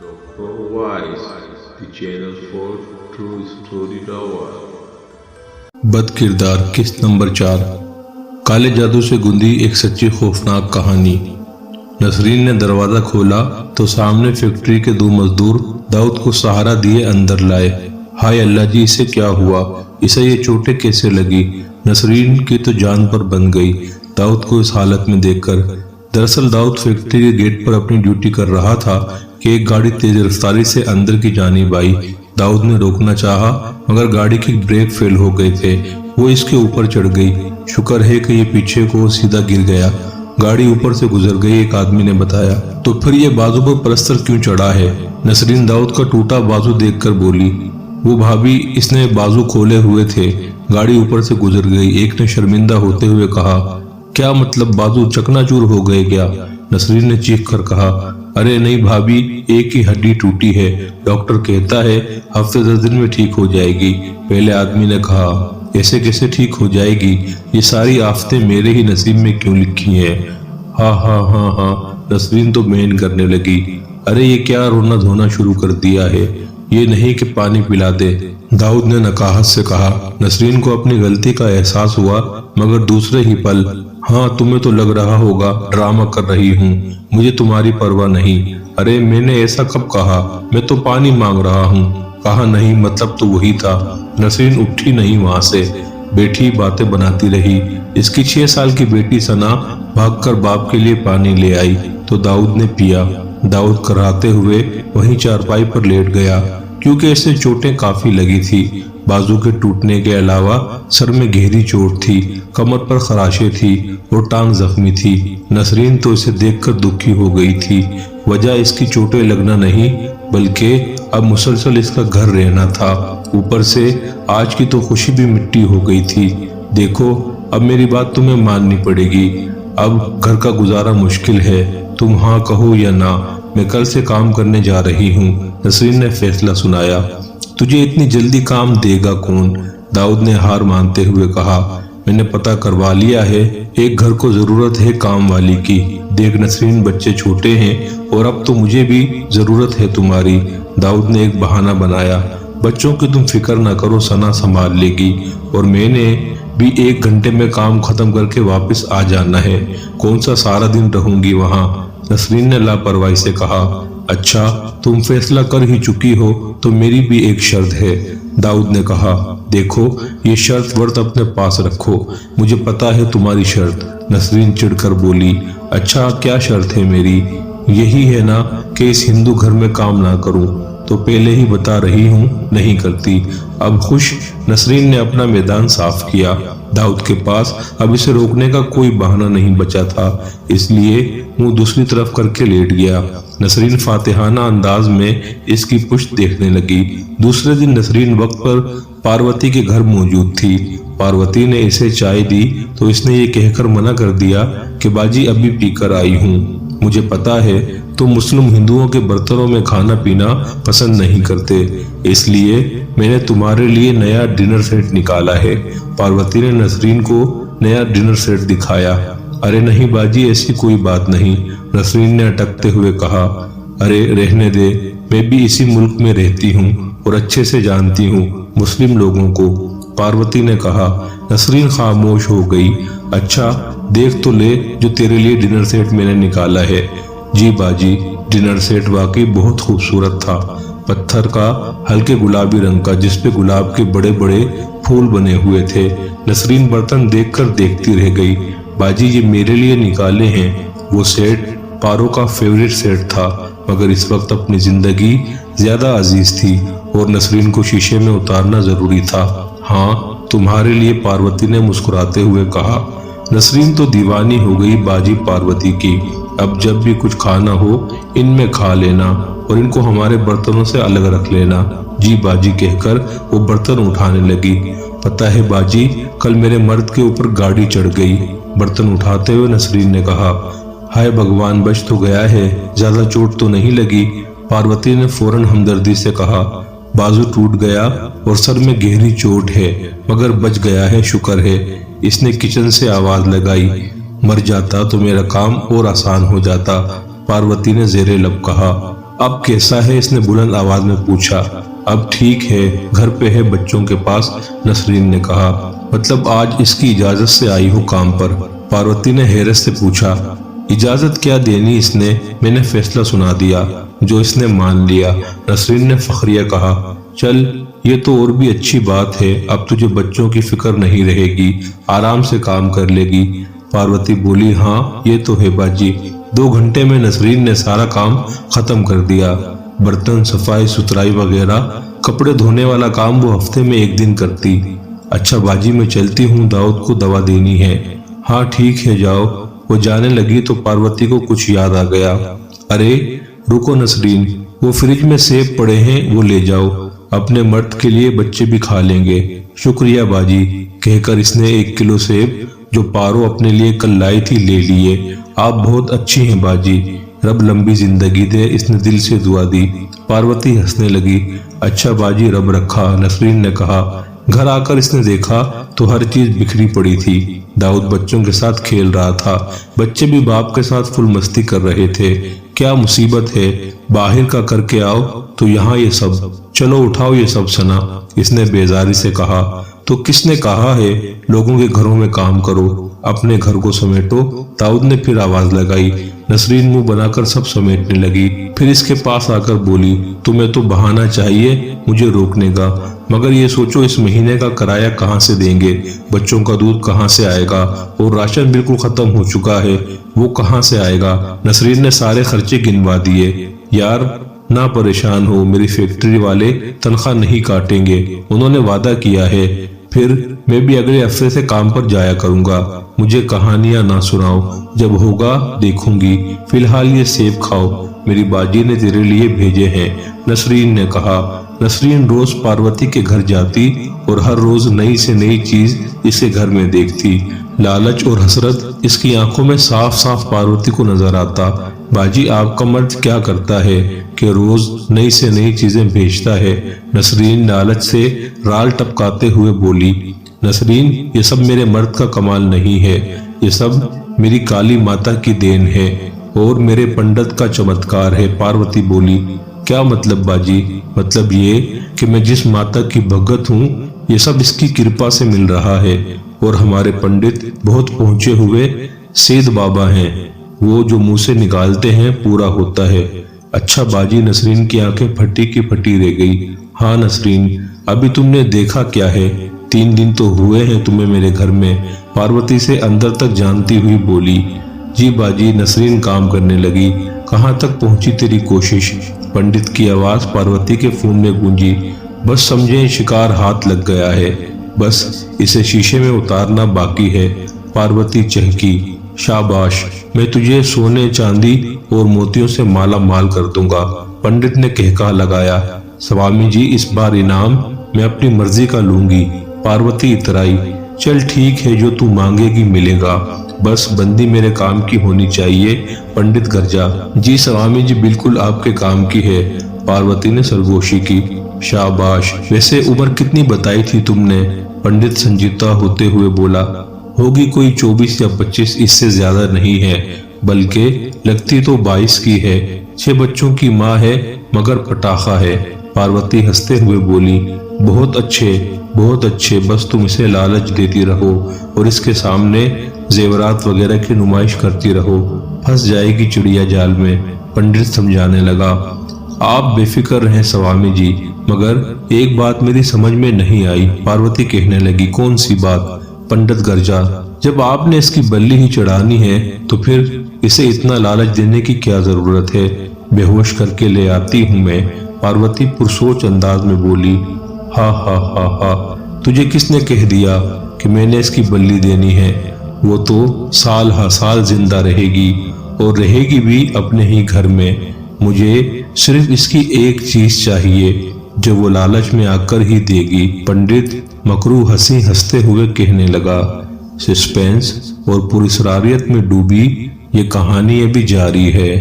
Dr. Wise, the channel for true story lover. बद किरदार किस्त नंबर 4। काले जादू से गुंदी एक सच्ची खौफनाक कहानी। नसरीन ने दरवाजा खोला तो सामने फैक्ट्री के दो मजदूर दाऊद को सहारा दिए अंदर लाए। हाय अल्लाह जी, इसे क्या हुआ? इसे ये चोटें कैसे लगी? नसरीन की तो जान पर बन गई दाऊद को इस हालत में देखकर। दरअसल दाऊद फैक्ट्री के गेट पर अपनी ड्यूटी कर रहा था कि एक गाड़ी तेज रफ्तारी से अंदर की जानिब आई। दाऊद ने रोकना चाहा मगर गाड़ी की ब्रेक फेल हो गए थे। वो इसके ऊपर चढ़ गई। शुक्र है कि ये पीछे को सीधा गिर गया। गाड़ी ऊपर से गुजर गई, एक आदमी ने बताया। तो फिर ये बाजू पर पलस्तर क्यों चढ़ा है? नसरीन दाऊद का टूटा बाजू देखकर बोली। वो भाभी, इसने बाजू खोले हुए थे, गाड़ी ऊपर से गुजर गई। एक ने शर्मिंदा होते हुए कहा। क्या मतलब, बाजू चकनाचूर हो गए क्या? नसरीन ने चीख कर कहा। अरे नहीं भाभी, एक ही हड्डी टूटी है, डॉक्टर कहता है हफ्ते 10 दिन में ठीक हो जाएगी। पहले आदमी ने कहा। ऐसे कैसे ठीक हो जाएगी? ये सारी आफतें मेरे ही नसीब में क्यों लिखी हैं? हाँ हाँ हाँ हाँ, नसरीन तो मेन करने लगी। अरे ये क्या रोना धोना शुरू कर दिया है? ये नहीं कि पानी पिला दे, दाऊद ने नकाहत से कहा। नसरीन को अपनी गलती का एहसास हुआ मगर दूसरे ही पल, हाँ तुम्हें तो लग रहा होगा ड्रामा कर रही हूँ, मुझे तुम्हारी परवाह नहीं। अरे मैंने ऐसा कब कहा? मैं तो पानी मांग रहा हूँ। कहा नहीं, मतलब तो वही था। नसरीन उठी नहीं वहां से, बैठी बातें बनाती रही। इसकी 6 साल की बेटी सना भागकर बाप के लिए पानी ले आई तो दाऊद ने पिया। दाऊद कराते हुए वहीं चारपाई पर लेट गया क्योंकि इसे चोटें काफी लगी थी। बाजू के टूटने के अलावा सर में गहरी चोट थी, कमर पर खराशें थी और टांग जख्मी थी। नसरीन तो इसे देखकर दुखी हो गई थी। वजह इसकी चोटें लगना नहीं बल्कि अब मुसलसल इसका घर रहना था। ऊपर से आज की तो खुशी भी मिट्टी हो गई थी। देखो अब मेरी बात तुम्हें माननी पड़ेगी। अब घर का गुजारा मुश्किल है, तुम हाँ कहो या ना। मैं कल से काम करने जा रही हूँ, नसरीन ने फैसला सुनाया। तुझे इतनी जल्दी काम देगा कौन? दाऊद ने हार मानते हुए कहा। मैंने पता करवा लिया है, एक घर को जरूरत है काम वाली की। देख नसरीन, बच्चे छोटे हैं और अब तो मुझे भी जरूरत है तुम्हारी। दाऊद ने एक बहाना बनाया। बच्चों की तुम फिक्र ना करो, सना संभाल लेगी और मैंने भी 1 घंटे में काम खत्म करके वापस आ जाना है। कौन सा सारा दिन रहूंगी वहाँ? नसरीन ने लापरवाही से कहा। अच्छा, तुम फैसला कर ही चुकी हो तो मेरी भी एक शर्त है, दाऊद ने कहा। देखो ये शर्त वर्त अपने पास रखो, मुझे पता है तुम्हारी शर्त, नसरीन चिढ़कर बोली। अच्छा क्या शर्त है मेरी? यही है ना कि इस हिंदू घर में काम ना करूं? तो पहले ही बता रही हूँ नहीं करती। अब खुश? नसरीन ने अपना मैदान साफ किया। दाऊद के पास अब इसे रोकने का कोई बहाना नहीं बचा था, इसलिए मुंह दूसरी तरफ करके लेट गया। नसरीन फातिहाना अंदाज में इसकी पुश्त देखने लगी। दूसरे दिन नसरीन वक्त पर पार्वती के घर मौजूद थी। पार्वती ने इसे चाय दी तो इसने ये कहकर मना कर दिया कि बाजी अभी पीकर आई हूँ। मुझे पता है तुम मुस्लिम हिंदुओं के बर्तनों में खाना पीना पसंद नहीं करते, इसलिए मैंने तुम्हारे लिए नया डिनर सेट निकाला है। पार्वती ने नसरीन को नया डिनर सेट दिखाया। अरे नहीं बाजी, ऐसी कोई बात नहीं, नसरीन ने अटकते हुए कहा। अरे रहने दे, मैं भी इसी मुल्क में रहती हूँ और अच्छे से जानती हूँ मुस्लिम लोगों को, पार्वती ने कहा। नसरीन खामोश हो गई। अच्छा देख तो ले जो तेरे लिए डिनर सेट मैंने निकाला है। जी बाजी, डिनर सेट वाकई बहुत खूबसूरत था। पत्थर का हल्के गुलाबी रंग का जिसपे गुलाब के बड़े बड़े फूल बने हुए थे। नसरीन बर्तन देखकर देखती रह गई। बाजी ये मेरे लिए निकाले हैं। वो सेट पारो का फेवरेट सेट था मगर इस वक्त अपनी जिंदगी ज्यादा अजीज थी और नसरीन को शीशे में उतारना जरूरी था। हाँ तुम्हारे लिए, पार्वती ने मुस्कुराते हुए कहा। नसरीन तो दीवानी हो गई बाजी पार्वती की। अब जब भी कुछ खाना हो इनमें खा लेना और इनको हमारे बर्तनों से अलग रख लेना। जी बाजी कहकर वो बर्तन उठाने लगी। पता है बाजी, कल मेरे मर्द के ऊपर गाड़ी चढ़ गई। बर्तन उठाते हुए नसरीन ने कहा। हाय भगवान, बच तो गया है, ज्यादा चोट तो नहीं लगी? पार्वती ने फौरन हमदर्दी से कहा। बाजू टूट गया और सर में गहरी चोट है मगर बच गया है, शुक्र है। इसने किचन से आवाज लगाई। मर जाता तो मेरा काम और आसान हो जाता, पार्वती ने जेरे लब कहा। अब कैसा है? इसने बुलंद आवाज में पूछा। अब ठीक है, घर पे है बच्चों के पास, नसरीन ने कहा। मतलब आज इसकी इजाजत से आई हो काम पर? पार्वती ने हैरत से पूछा। इजाजत क्या देनी इसने, मैंने फैसला सुना दिया जो इसने मान लिया, नसरीन ने फखरिया कहा। चल ये तो और भी अच्छी बात है, अब तुझे बच्चों की फिक्र नहीं रहेगी, आराम से काम कर लेगी। पार्वती बोली, हाँ ये तो है बाजी। 2 घंटे में नसरीन ने सारा काम खत्म कर दिया। बर्तन सफाई सुथराई वगैरह, कपड़े धोने वाला काम वो हफ्ते में 1 दिन करती। अच्छा बाजी मैं चलती हूँ, दाऊद को दवा देनी है। हाँ ठीक है जाओ। वो जाने लगी तो पार्वती को कुछ याद आ गया। अरे रुको नसरीन, वो फ्रिज में सेब पड़े हैं, वो ले जाओ, अपने मर्द के लिए बच्चे भी खा लेंगे। शुक्रिया बाजी, कहकर इसने 1 किलो सेब जो पारो अपने लिए कल लाई थी ले लिए। आप बहुत अच्छी हैं बाजी, रब लंबी जिंदगी दे, इसने दिल से दुआ दी। पार्वती हंसने लगी। अच्छा बाजी रब रखा, नसरीन ने कहा। घर आकर इसने देखा तो हर चीज बिखरी पड़ी थी। दाऊद बच्चों के साथ खेल रहा था, बच्चे भी बाप के साथ फुल मस्ती कर रहे थे। क्या मुसीबत है, बाहर का करके आओ तो यहाँ ये सब। चलो उठाओ ये सब सना, इसने बेजारी से कहा। तो किसने कहा है लोगों के घरों में काम करो, अपने घर को समेटो, दाऊद ने फिर आवाज लगाई। नसरीन मुंह बनाकर सब समेटने लगी, फिर इसके पास आकर बोली, तुम्हें तो बहाना चाहिए मुझे रोकने का, मगर ये सोचो इस महीने का किराया कहाँ से देंगे, बच्चों का दूध कहाँ से आएगा, और राशन बिल्कुल खत्म हो चुका है, वो कहाँ से आएगा। नसरीन ने सारे खर्चे गिनवा दिए। यार ना परेशान हो, मेरी फैक्ट्री वाले तनख्वाह नहीं काटेंगे, उन्होंने वादा किया है। फिर मैं भी अगले हफ्ते से काम पर जाया करूंगा, मुझे कहानियां ना सुनाओ, जब होगा देखूंगी, फिलहाल ये सेब खाओ, मेरी बाजी ने तेरे लिए भेजे हैं, नसरीन ने कहा। नसरीन रोज पार्वती के घर जाती और हर रोज नई से नई चीज इसके घर में देखती। लालच और हसरत इसकी आंखों में साफ साफ पार्वती को नजर आता। बाजी आपका मर्द क्या करता है कि रोज नई से नई चीजें भेजता है, नसरीन लालच से राल टपकाते हुए बोली। नसरीन ये सब मेरे मर्द का कमाल नहीं है, ये सब मेरी काली माता की देन है और मेरे पंडित का चमत्कार है, पार्वती बोली। क्या मतलब बाजी? मतलब ये कि मैं जिस माता की भगत हूँ ये सब इसकी कृपा से मिल रहा है, और हमारे पंडित बहुत पहुंचे हुए सेठ बाबा हैं, वो जो मुंह से निकालते हैं पूरा होता है। अच्छा बाजी, नसरीन की आंखें फटी की फटी रह गई। हाँ नसरीन, अभी तुमने देखा क्या है, 3 दिन तो हुए हैं तुम्हें मेरे घर में, पार्वती से अंदर तक जानती हुई बोली। जी बाजी, नसरीन काम करने लगी। कहाँ तक पहुंची तेरी कोशिश? पंडित की आवाज पार्वती के फोन में गूंजी। बस समझे शिकार हाथ लग गया है, बस इसे शीशे में उतारना बाकी है, पार्वती चहकी। शाबाश, मैं तुझे सोने चांदी और मोतियों से माला माल कर दूंगा, पंडित ने कहका लगाया। स्वामी जी इस बार इनाम मैं अपनी मर्जी का लूंगी, पार्वती इतराई। चल ठीक है, जो तू मांगेगी मिलेगा, बस बंदी मेरे काम की होनी चाहिए, पंडित गर्जा। जी स्वामी जी बिल्कुल आपके काम की है, पार्वती ने सरगोशी की। शाबाश, वैसे उम्र कितनी बताई थी तुमने? पंडित संजीदा होते हुए बोला। होगी कोई 24 या 25, इससे ज्यादा नहीं है, बल्कि लगती तो 22 की है, 6 बच्चों की माँ है, मगर पटाखा है, पार्वती हंसते हुए बोली। बहुत अच्छे बहुत अच्छे, बस तुम इसे लालच देती रहो और इसके सामने जेवरात वगैरह की नुमाइश करती रहो, फंस जाएगी चिड़िया जाल में, पंडित समझाने लगा। आप बेफिक्र रहें स्वामी जी, मगर एक बात मेरी समझ में नहीं आई, पार्वती कहने लगी। कौन सी बात? पंडित गर्जा। जब आपने इसकी बल्ली ही चढ़ानी है तो फिर इसे इतना लालच देने की क्या जरूरत है? बेहोश करके ले आती हूँ मैं, पार्वती पुरसोच अंदाज में बोली। हा हा हा हा, तुझे किसने कह दिया कि मैंने इसकी बल्ली देनी है? वो तो साल हा साल जिंदा रहेगी और रहेगी भी अपने ही घर में। मुझे सिर्फ इसकी एक चीज चाहिए जो वो लालच में आकर ही देगी, पंडित मकरू हंसी हंसते हुए कहने लगा। सस्पेंस और पुरस्कारियत में डूबी ये कहानी अभी जारी है।